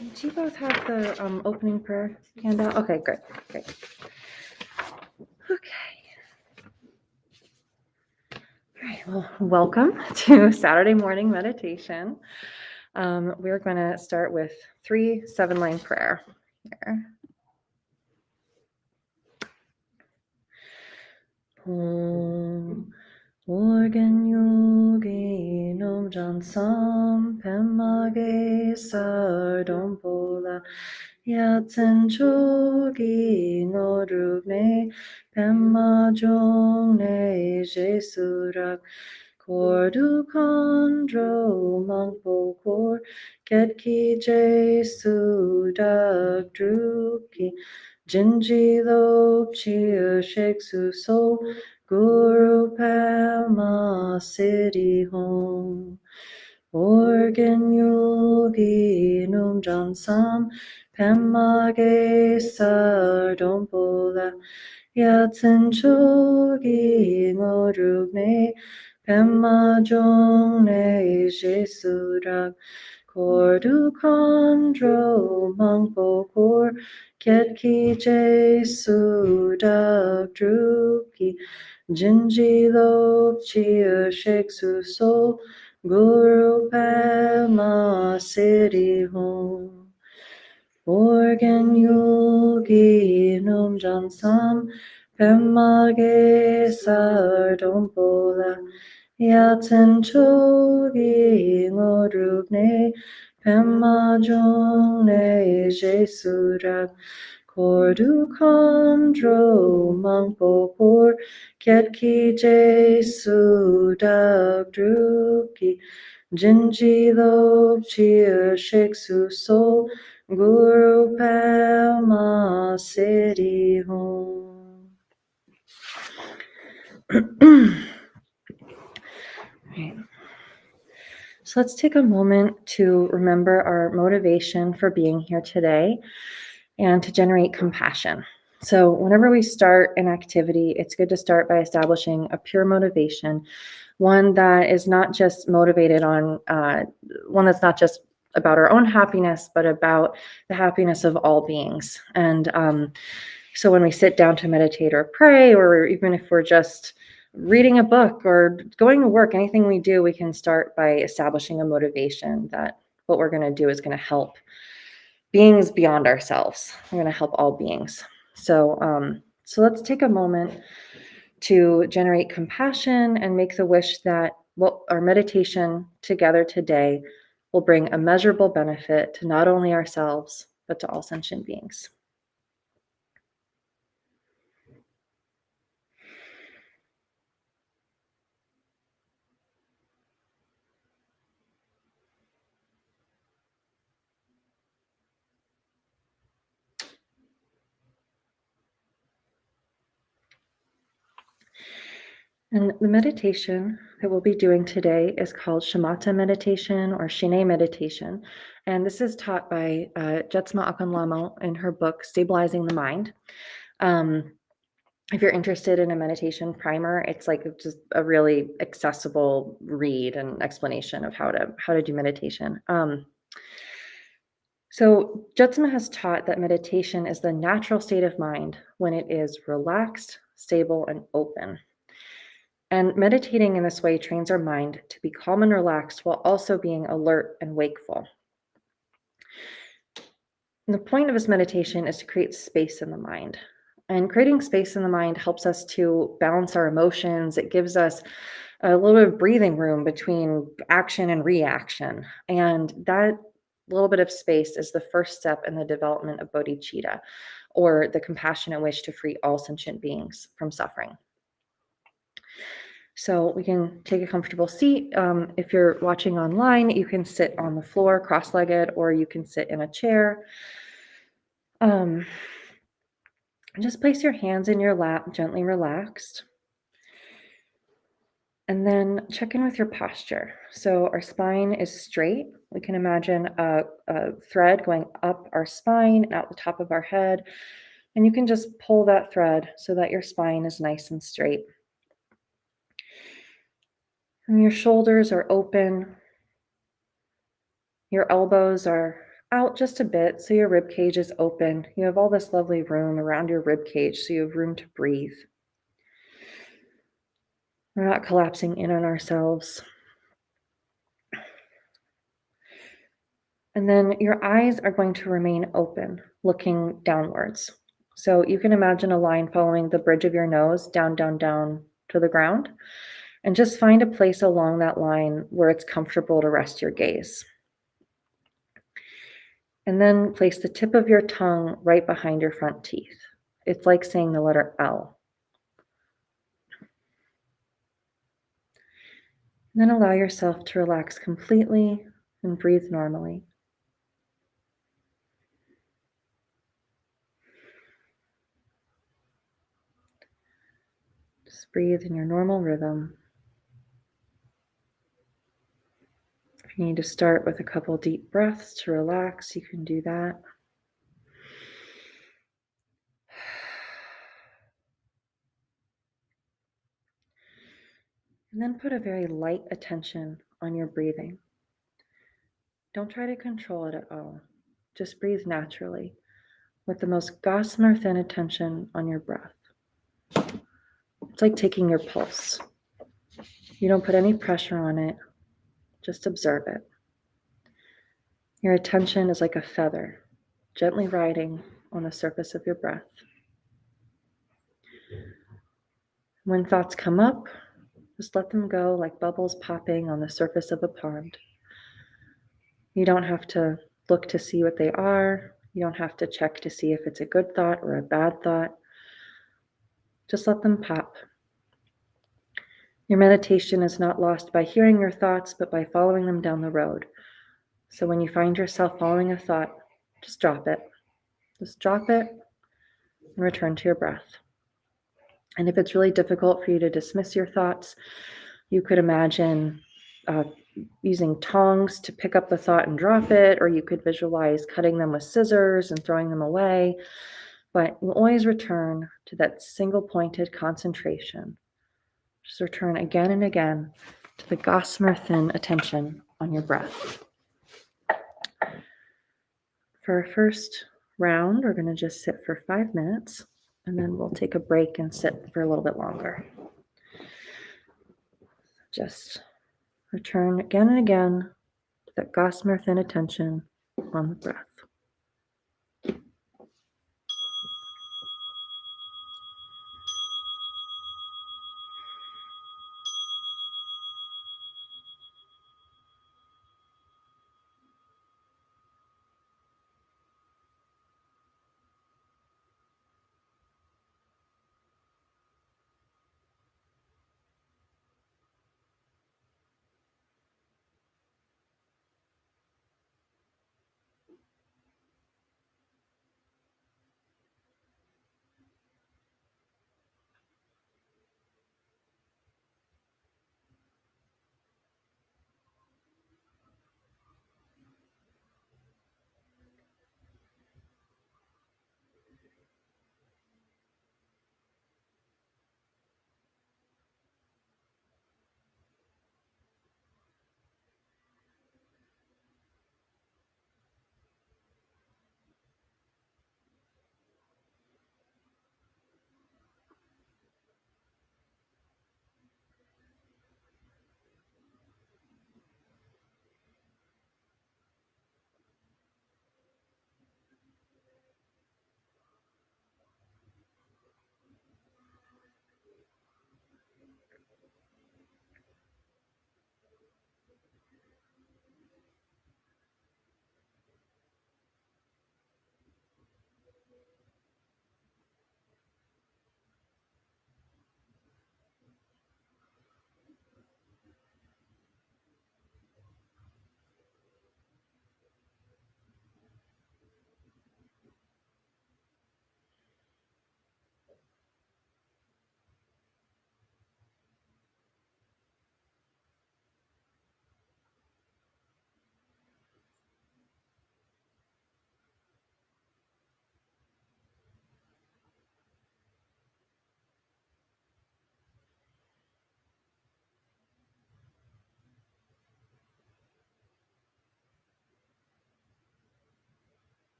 Do you both have the opening prayer handout? Okay, great. Okay. All right, well, welcome to Saturday morning meditation. We're going to start with 3 7-line prayer here. Organ yogi nom jansam pemage sardompola yatsen chogi no rugne pemma jongne jesurak kordu kondro mangpo kor ketki jesu dak druki jinji lop chia sheksu so Guru Pema City Home. Organ Yogi Num Jansam Pema Ge Sardompola Yatsen Chogi Ngorugne Pema Jongne Jesurak Kordu Kondro Mangpo Kor Ketki Jesu Dak Druki Jinji Lop Chia Sheksu So Guru Pema City Home. Organ Yogi Num Jansam Pema Ge Sardompola Yatsen Chogi Ngorugne Pema Jongne Jesurak Kordu Kondro Mangpo Kor Ketki Jesu Dak Druki Jinji Lop Chia Sheksu So Guru Pema City Home. Right. So let's take a moment to remember our motivation for being here today and to generate compassion. So whenever we start an activity, it's good to start by establishing a pure motivation, one that is not just motivated on, one that's not just about our own happiness, but about the happiness of all beings. And so when we sit down to meditate or pray, or even if we're just reading a book or going to work, anything we do, we can start by establishing a motivation that what we're going to do is going to help beings beyond ourselves. We're going to help all beings. So let's take a moment to generate compassion and make the wish that our meditation together today will bring immeasurable benefit to not only ourselves, but to all sentient beings. And the meditation that we'll be doing today is called Shamatha meditation or Shine meditation. And this is taught by Jetsma Akon Lama in her book, Stabilizing the Mind. If you're interested in a meditation primer, it's like just a really accessible read and explanation of how to do meditation. So Jetsma has taught that meditation is the natural state of mind when it is relaxed, stable, and open. And meditating in this way trains our mind to be calm and relaxed while also being alert and wakeful. And the point of this meditation is to create space in the mind. And creating space in the mind helps us to balance our emotions. It gives us a little bit of breathing room between action and reaction. And that little bit of space is the first step in the development of bodhicitta, or the compassionate wish to free all sentient beings from suffering. So we can take a comfortable seat. If you're watching online, you can sit on the floor cross-legged, or you can sit in a chair. Just place your hands in your lap, gently relaxed. And then check in with your posture. So our spine is straight. We can imagine a thread going up our spine and out the top of our head. And you can just pull that thread so that your spine is nice and straight. And your shoulders are open. Your elbows are out just a bit so your rib cage is open. You have all this lovely room around your rib cage, so you have room to breathe. We're not collapsing in on ourselves. And then your eyes are going to remain open, looking downwards. So you can imagine a line following the bridge of your nose down, down, down to the ground. And just find a place along that line where it's comfortable to rest your gaze. And then place the tip of your tongue right behind your front teeth. It's like saying the letter L. And then allow yourself to relax completely and breathe normally. Just breathe in your normal rhythm. If you need to start with a couple deep breaths to relax, you can do that. And then put a very light attention on your breathing. Don't try to control it at all. Just breathe naturally with the most gossamer thin attention on your breath. It's like taking your pulse. You don't put any pressure on it, just observe it. Your attention is like a feather, gently riding on the surface of your breath. When thoughts come up, just let them go like bubbles popping on the surface of a pond. You don't have to look to see what they are. You don't have to check to see if it's a good thought or a bad thought. Just let them pop. Your meditation is not lost by hearing your thoughts, but by following them down the road. So when you find yourself following a thought, just drop it. Just drop it and return to your breath. And if it's really difficult for you to dismiss your thoughts, you could imagine using tongs to pick up the thought and drop it, or you could visualize cutting them with scissors and throwing them away. But you always return to that single pointed concentration. Just return again and again to the gossamer thin attention on your breath. For our first round, we're going to just sit for 5 minutes, and then we'll take a break and sit for a little bit longer. Just return again and again to that gossamer thin attention on the breath.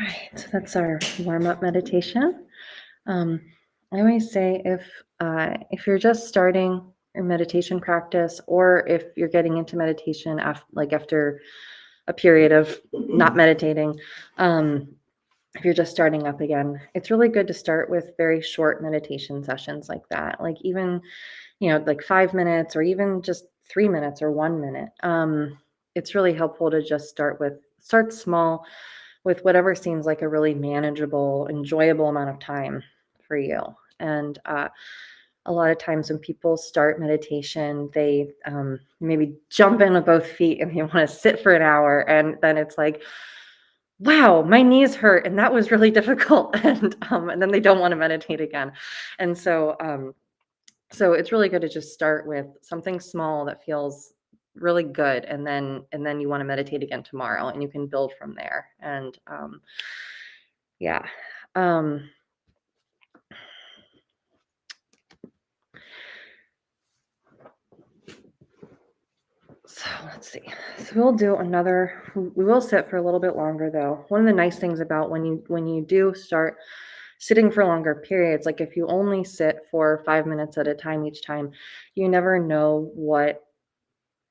right, so that's our warm-up meditation. I always say if you're just starting your meditation practice, or if you're getting into meditation after a period of not meditating, if you're just starting up again, it's really good to start with very short meditation sessions like that. Like even, like 5 minutes or even just 3 minutes or 1 minute. It's really helpful to just start small with whatever seems like a really manageable, enjoyable amount of time for you. And a lot of times when people start meditation, they maybe jump in with both feet and they want to sit for an hour. And then it's like, wow, my knees hurt. And that was really difficult. And then they don't want to meditate again. And so it's really good to just start with something small that feels really good, and then you want to meditate again tomorrow, and you can build from there. And yeah. Um, so let's see. So we will sit for a little bit longer though. One of the nice things about when you do start sitting for longer periods, like if you only sit for 5 minutes at a time each time, you never know what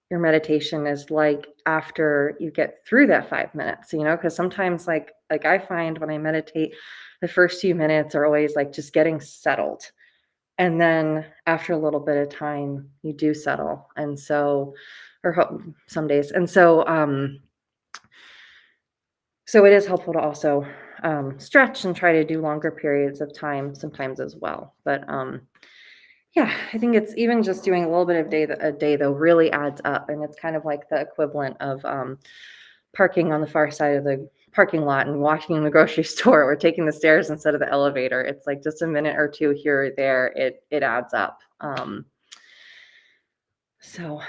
your meditation is like after you get through that 5 minutes, because sometimes like I find when I meditate, the first few minutes are always like just getting settled. And then after a little bit of time, you do settle. And so, some days. And so it is helpful to also stretch and try to do longer periods of time sometimes as well. But yeah, I think it's even just doing a little bit of a day though really adds up, and it's kind of like the equivalent of parking on the far side of the parking lot and walking in the grocery store, or taking the stairs instead of the elevator. It's like just a minute or two here or there. It adds up. So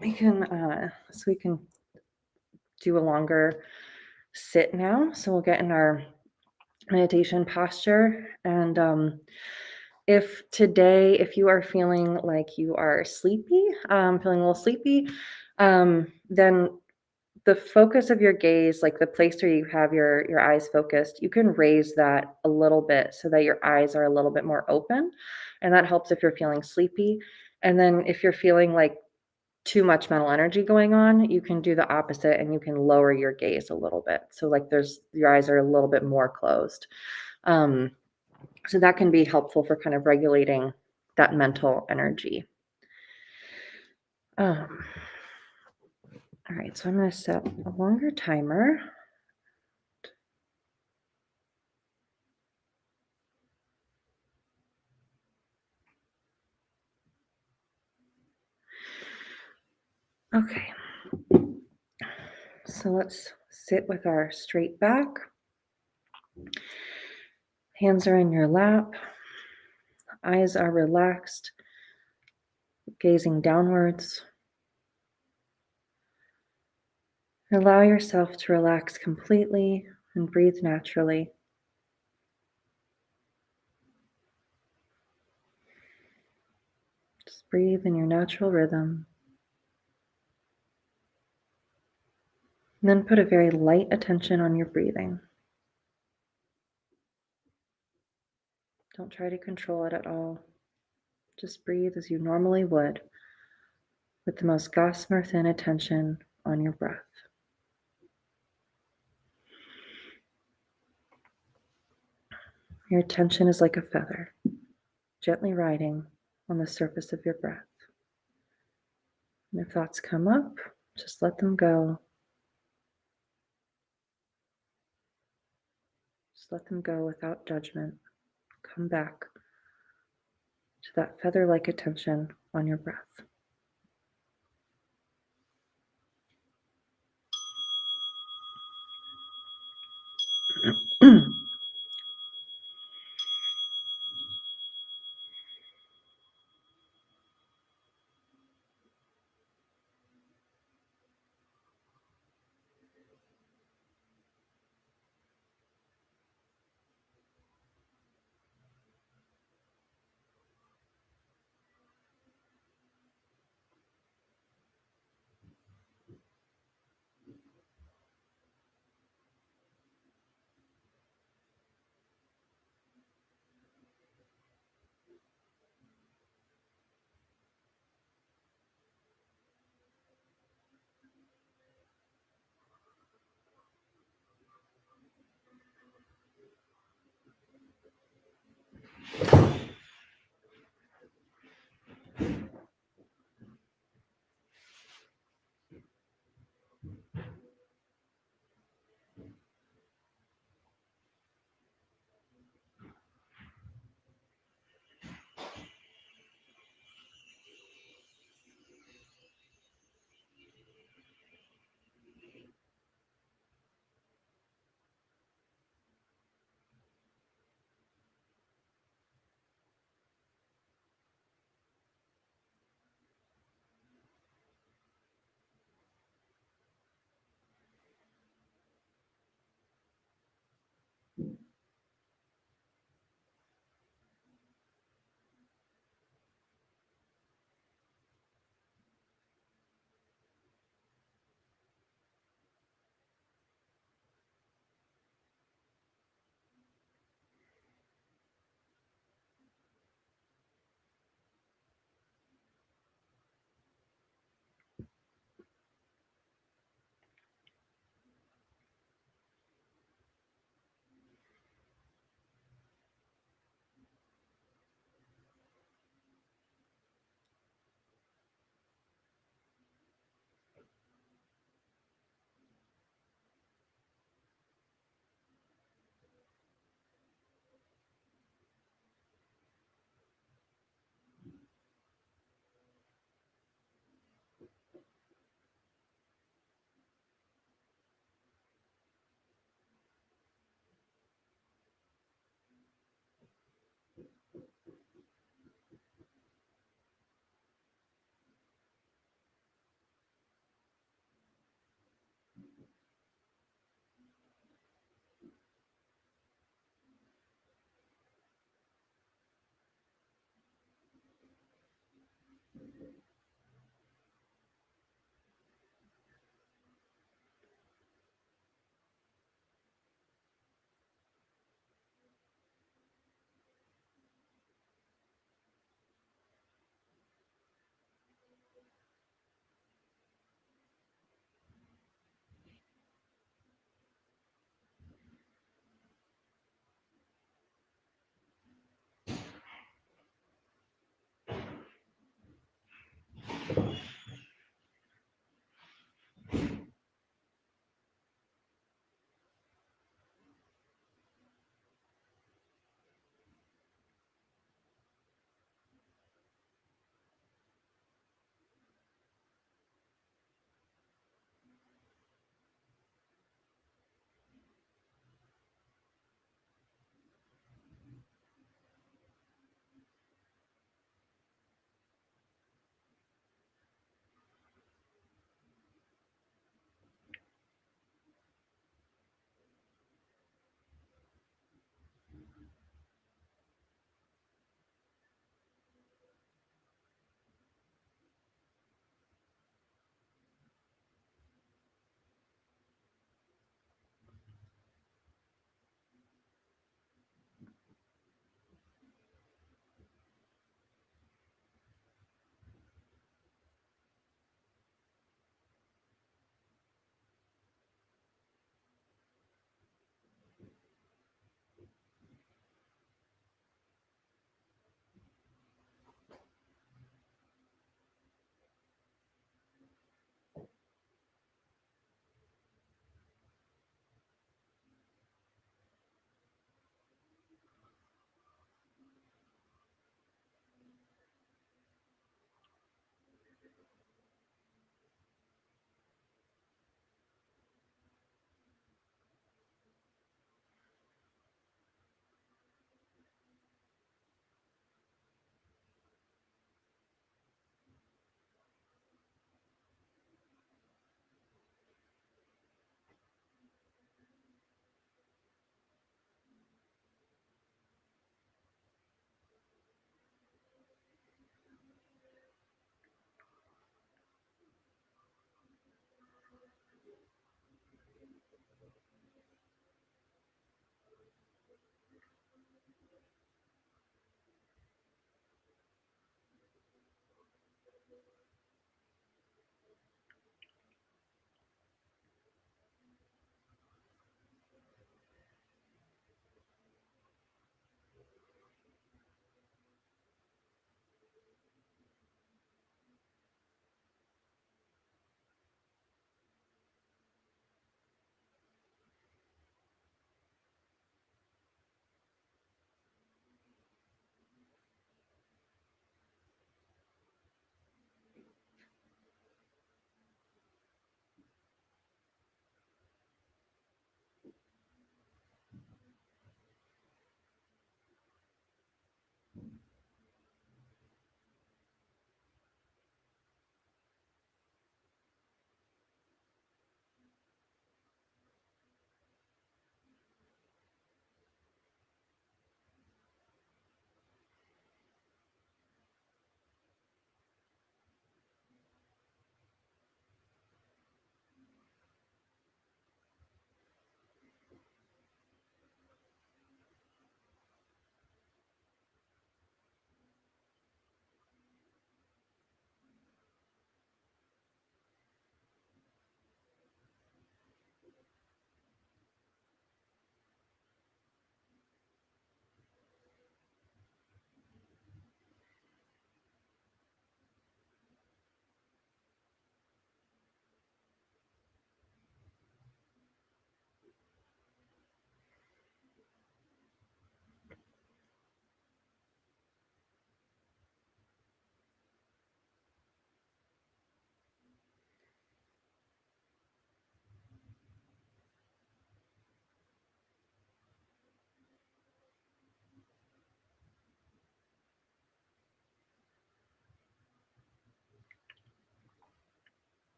we can do a longer sit now. So we'll get in our meditation posture. And if you are feeling like you are sleepy, feeling a little sleepy, then the focus of your gaze, like the place where you have your eyes focused, you can raise that a little bit so that your eyes are a little bit more open. And that helps if you're feeling sleepy. And then if you're feeling like too much mental energy going on, you can do the opposite and you can lower your gaze a little bit. So like your eyes are a little bit more closed. So that can be helpful for kind of regulating that mental energy. All right, so I'm going to set a longer timer. Okay. So let's sit with our straight back. Hands are in your lap. Eyes are relaxed, gazing downwards. Allow yourself to relax completely and breathe naturally. Just breathe in your natural rhythm. And then put a very light attention on your breathing. Don't try to control it at all. Just breathe as you normally would, with the most gossamer thin attention on your breath. Your attention is like a feather, gently riding on the surface of your breath. And if thoughts come up, just let them go. Just let them go without judgment. Come back to that feather-like attention on your breath.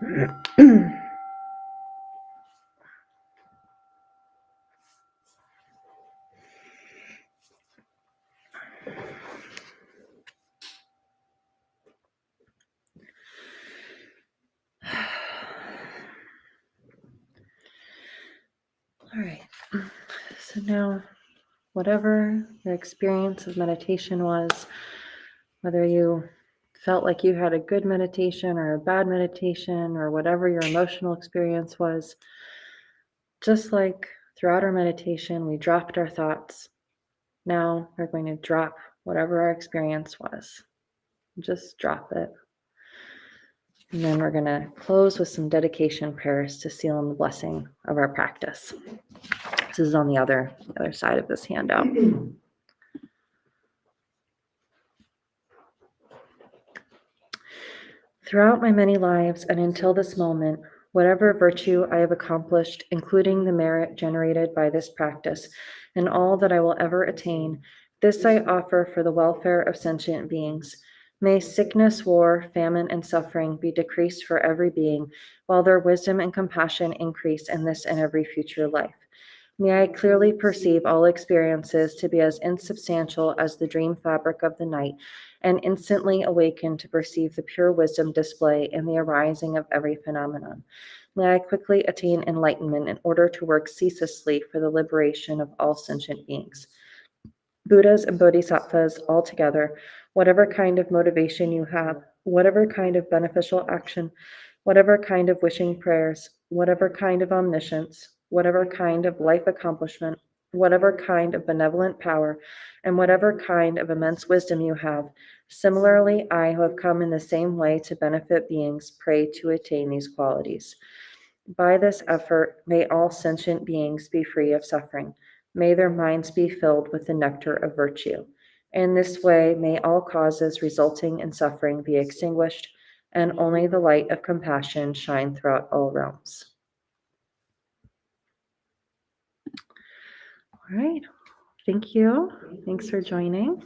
All right. So now, whatever your experience of meditation was, whether you felt like you had a good meditation or a bad meditation, or whatever your emotional experience was, just like throughout our meditation, we dropped our thoughts. Now we're going to drop whatever our experience was. Just drop it. And then we're going to close with some dedication prayers to seal in the blessing of our practice. This is on the other side of this handout. Throughout my many lives and until this moment, whatever virtue I have accomplished, including the merit generated by this practice, and all that I will ever attain, this I offer for the welfare of sentient beings. May sickness, war, famine, and suffering be decreased for every being, while their wisdom and compassion increase in this and every future life. May I clearly perceive all experiences to be as insubstantial as the dream fabric of the night, and instantly awaken to perceive the pure wisdom display in the arising of every phenomenon. May I quickly attain enlightenment in order to work ceaselessly for the liberation of all sentient beings. Buddhas and Bodhisattvas all together, whatever kind of motivation you have, whatever kind of beneficial action, whatever kind of wishing prayers, whatever kind of omniscience, whatever kind of life accomplishment, whatever kind of benevolent power, and whatever kind of immense wisdom you have, similarly, I who have come in the same way to benefit beings, pray to attain these qualities. By this effort, may all sentient beings be free of suffering. May their minds be filled with the nectar of virtue. In this way, may all causes resulting in suffering be extinguished, and only the light of compassion shine throughout all realms. All right. Thank you. Thanks for joining.